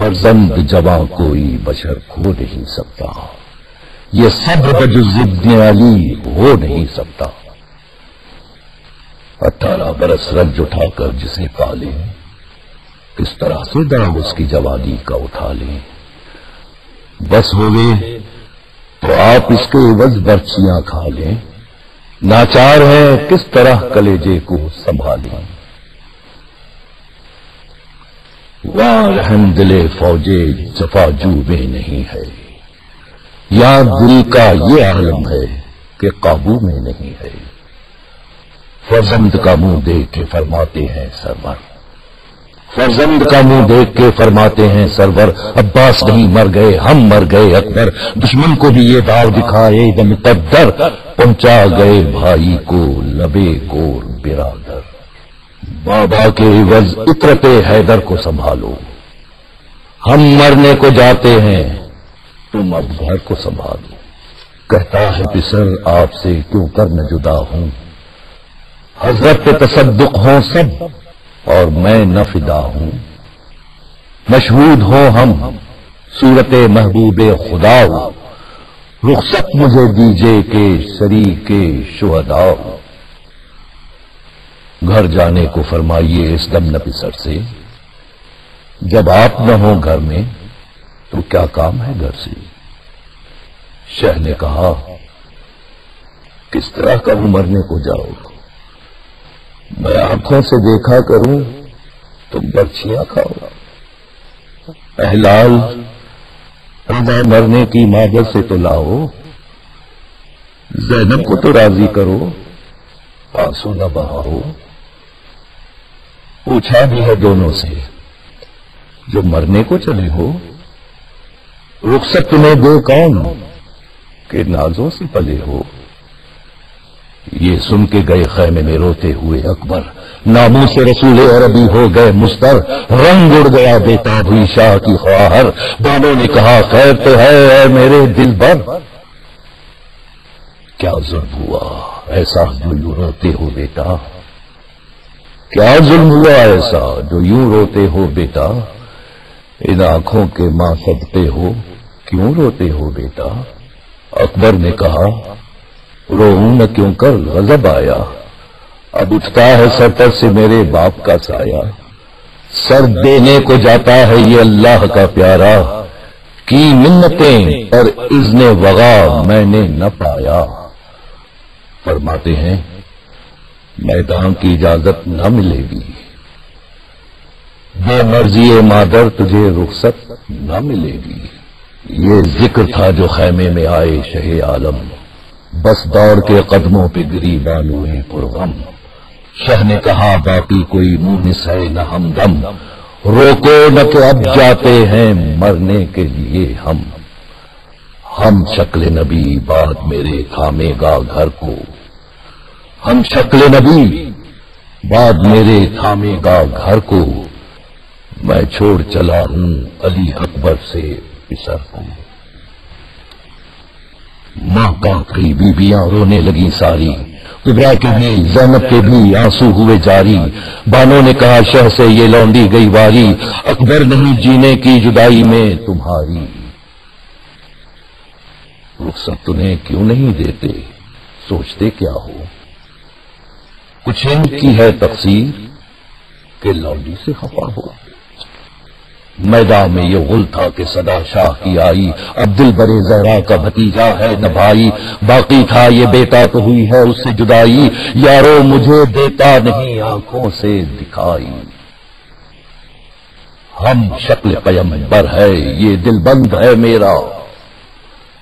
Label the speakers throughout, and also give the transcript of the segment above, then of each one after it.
Speaker 1: فرزند جواں کوئی بشر کھو نہیں سکتا، یہ صبر بجز ابن علی ہو نہیں سکتا۔ 18 برس رنج اٹھا کر جسے پالے، کس طرح سے داغ اس کی جوانی کا اٹھا لیں۔ بس ہوئے تو آپ اس کے عوض برچیاں کھا لیں، ناچار ہے کس طرح کلیجے کو سنبھالیں۔ واہ رحم دل فوجے جفاجو میں نہیں ہے، یا دل کا یہ عالم ہے کہ قابو میں نہیں ہے۔ فرزند کا منہ دیکھ کے فرماتے ہیں سرور، فرزند کا منہ دیکھ کے فرماتے ہیں سرور، عباس نہیں مر گئے ہم مر گئے اکبر، دشمن کو بھی یہ داو دکھائے دم قدر، پہنچا گئے بھائی کو لبے گور برادر۔ بابا کے عوض عطرت حیدر کو سنبھالو، ہم مرنے کو جاتے ہیں تم اب گھر کو سنبھالو۔ کہتا ہے پسر آپ سے کیوں کر نہ جدا ہوں، حضرت پہ تصدق ہوں سب اور میں نہ فدا ہوں، مشہود ہوں ہم صورت محبوب خدا ہوں، رخصت مجھے دیجئے کہ شریک شہداء ہوں۔ گھر جانے کو فرمائیے اس دم نہ پسر سے، جب آپ نہ ہو گھر میں تو کیا کام ہے گھر سے۔ شہ نے کہا کس طرح کا مرنے کو جاؤ، میں آنکھوں سے دیکھا کروں تم برچیاں کھاؤ۔ احلال رضا مرنے کی مادر سے تو لاؤ، زینب کو تو راضی کرو، آنسو نہ بہاؤ۔ پوچھا بھی ہے دونوں سے جو مرنے کو چلے ہو، رخصت تمہیں دے کون کہ نازوں سے پلے ہو۔ یہ سن کے گئے خیمے میں روتے ہوئے اکبر، ناموں سے رسول عربی ہو گئے مستر، رنگ اڑ گیا بیتاب ہوئی شاہ کی خواہر۔ دونوں نے کہا خیر تو ہے اے میرے دل بر، کیا ظلم ہوا ایسا جو یوں روتے ہو بیٹا، کیا ظلم ہوا ایسا جو یوں روتے ہو بیٹا، ان آنکھوں کے ماں صدقے ہو کیوں روتے ہو بیٹا۔ اکبر نے کہا روؤں نہ کیوں کر غضب آیا، اب اٹھتا ہے سر پر سے میرے باپ کا سایہ، سر دینے کو جاتا ہے یہ اللہ کا پیارا، کی منتیں اور اذن وغا میں نے نہ پایا۔ فرماتے ہیں میدان کی اجازت نہ ملے گی، بے مرضی مادر تجھے رخصت نہ ملے گی۔ یہ ذکر تھا جو خیمے میں آئے شہ عالم، بس دوڑ کے قدموں پہ گری بانوئے پرغم۔ شہ نے کہا باقی کوئی مونس ہے نہ ہمدم، روکو نہ کہ اب جاتے ہیں مرنے کے لیے ہم شکل نبی بعد میرے تھامے گا گھر کو، ہم شکل نبی بعد میرے تھامے گا گھر کو، میں چھوڑ چلا ہوں علی اکبر سے پسر کو۔ ماں کانپ گئی، بیویاں رونے لگی ساری، کبرا کے بھی زینب کے بھی آنسو ہوئے جاری۔ بانوں نے کہا شہ سے یہ لونڈی گئی واری، اکبر نہیں جینے کی جدائی میں تمہاری۔ رخصت تمہیں کیوں نہیں دیتے، سوچتے کیا ہو، کچھ ان کی ہے تقصیر کہ لونڈی سے خفا ہو۔ میدان میں یہ غل تھا کہ صدا شاہ کی آئی، اب دل برے زہرا کا بھتیجا ہے نہ بھائی، باقی تھا یہ بیٹا تو ہوئی ہے اس سے جدائی، یارو مجھے دیتا نہیں آنکھوں سے دکھائی۔ ہم شکل پیمبر ہے یہ دل بند ہے میرا،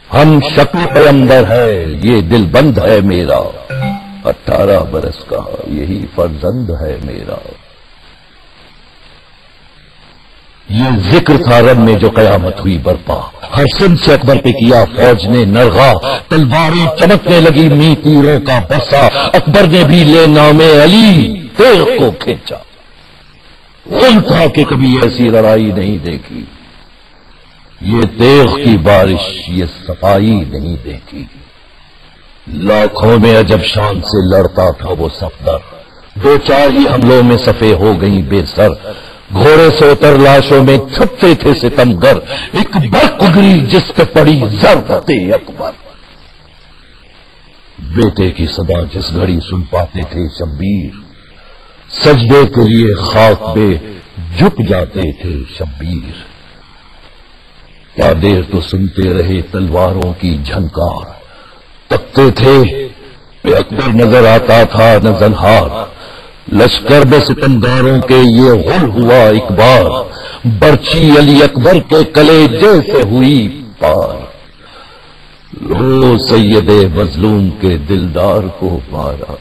Speaker 1: ہم شکل پیمبر ہے یہ دل بند ہے میرا، 18 برس کا یہی فرزند ہے میرا۔ یہ ذکر تھا رن میں جو قیامت ہوئی برپا، ہر سن سے اکبر پہ کیا فوج نے نرغا، تلواریں چمکنے لگی می تیروں کا برسا، اکبر نے بھی لے نام علی تیغ کو کھینچا۔ غل تھا کہ کبھی ایسی لڑائی نہیں دیکھی، یہ تیغ کی بارش یہ صفائی نہیں دیکھی، لاکھوں میں عجب شان سے لڑتا تھا وہ صفدر، 2-4 ہی حملوں میں صفے ہو گئی بے سر، گھوڑے سے اتر لاشوں میں چھپتے تھے ستمگر، ایک برق گری جس پہ پڑی ضربت اکبر۔ بیٹے کی صدا جس گھڑی سن پاتے تھے شبیر، سجدے کے لیے خاک پہ جھک جاتے تھے شبیر۔ کیا دیر تو سنتے رہے تلواروں کی جھنکار، تکتے تھے کہ اکبر نظر آتا تھا نہ زنہار۔ لشکر میں ستمگاروں کے یہ غل ہوا ایک بار، برچی علی اکبر کے کلیجے سے ہوئی پار۔ لو سید مظلوم کے دلدار کو مارا،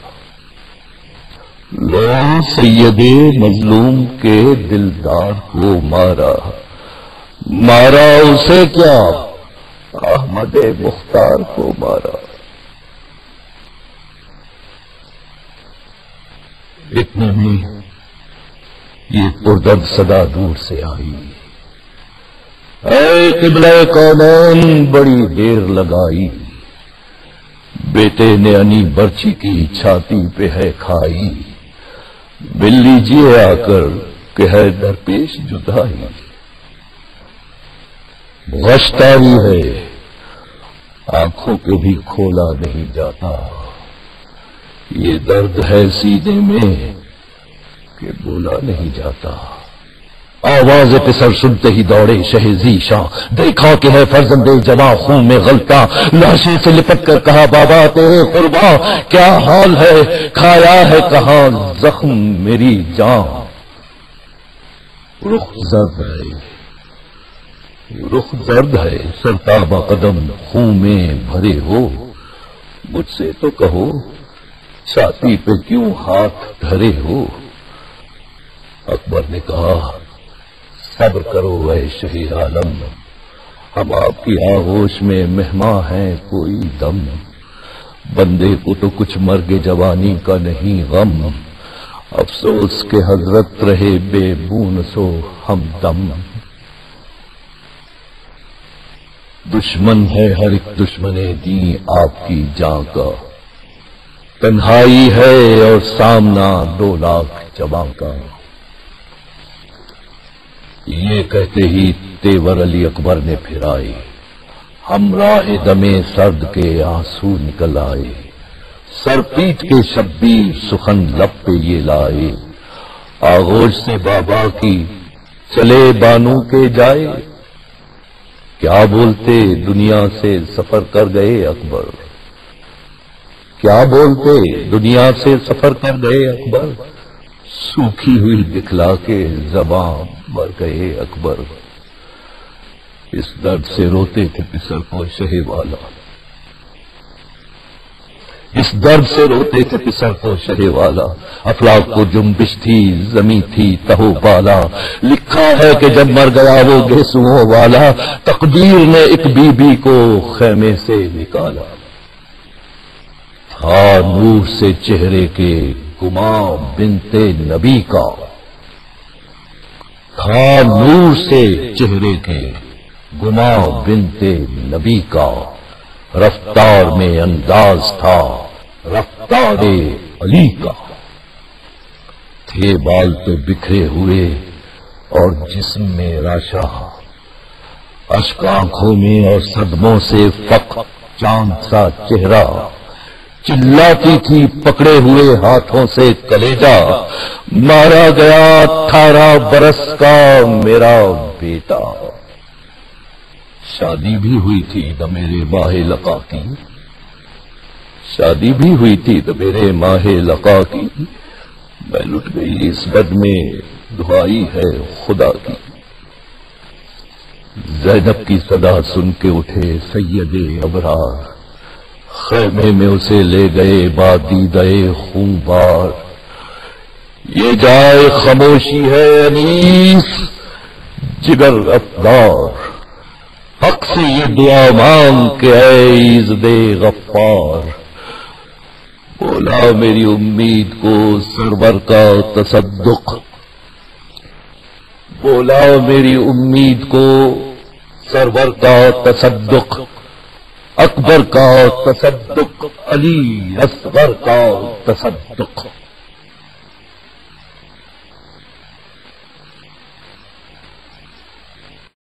Speaker 1: لو سید مظلوم کے دلدار کو مارا، مارا اسے کیا احمد مختار کو مارا۔ اتنے میں یہ پردرد صدا دور سے آئی، اے قبلہ کونین بڑی دیر لگائی، بیٹے نے انی برچی کی چھاتی پہ ہے کھائی، مل لیجیے آ کر کہ ہے درپیش جدائی۔ غشتاری ہے آنکھوں کو بھی کھولا نہیں جاتا، یہ درد ہے سینے میں کہ بولا نہیں جاتا۔ آواز پسر سنتے ہی دوڑے شہزی شاہ، دیکھا کہ ہے فرزند جواں خون میں غلطہ، لاشیں سے لپٹ کر کہا بابا تیرے قرباں کیا حال ہے، کھایا ہے کہاں زخم میری جاں۔ رخ زرد ہے، رخ زرد ہے، سرتابہ قدم خون میں بھرے ہو، مجھ سے تو کہو چھاتی پہ کیوں ہاتھ دھرے ہو۔ اکبر نے کہا صبر کرو اے شہید عالم، ہم آپ کی آغوش میں مہماں ہیں کوئی دم، بندے کو تو کچھ مرگ جوانی کا نہیں غم، افسوس کہ حضرت رہے بے بون سو ہم دم۔ دشمن ہے ہر ایک دشمن دین آپ کی جاں کا، تنہائی ہے اور سامنا 2 لاکھ جواں کا۔ یہ کہتے ہی تیور علی اکبر نے پھرائے، ہمراہ دمے سرد کے آنسو نکل آئے، سر پیٹ کے شبیر سخن لب پہ یہ لائے، آغوش سے بابا کی چلے بانو کے جائے، کیا بولتے دنیا سے سفر کر گئے اکبر، کیا بولتے دنیا سے سفر کر گئے اکبر، سوکھی ہوئی دکھلا کے زباں مر گئے اکبر۔ اس درد سے روتے تھے پسر کو شہ والا، اس درد سے روتے تھے پسر کو شہ والا، افلاک کو جنبش تھی زمیں تھی تہو بالا، لکھا ہے کہ جب مر گیا وہ گھیسوؤں والا، تقدیر نے ایک بی بی کو خیمے سے نکالا، تھا نور سے چہرے کے گماں بنت نبی کا، تھا نور سے چہرے کے گماں بنت نبی کا، رفتار میں انداز تھا رفتار علی کا، تھے بال تو بکھرے ہوئے اور جسم میں راشا، اشک آنکھوں میں اور صدموں سے فق چاند سا چہرہ، چلاتی تھی پکڑے ہوئے ہاتھوں سے کلیجا، مارا گیا 18 برس کا میرا بیٹا۔ شادی بھی ہوئی تھی نہ میرے ماہ لقا کی، شادی بھی ہوئی تھی نہ میرے ماہ لقا کی، میں لٹ گئی اس بد میں دعائی ہے خدا کی۔ زینب کی صدا سن کے اٹھے سید ابرار، خیمے میں اسے لے گئے بادیدہ خون بار، یہ جائے خاموشی ہے انیس جگر افدار، حق سے یہ دعا مانگ کے اے عزت غفار، بولا میری امید کو سرور کا تصدق، بولا میری امید کو سرور کا تصدق، اکبر کا تصدق علی اصغر کا تصدق۔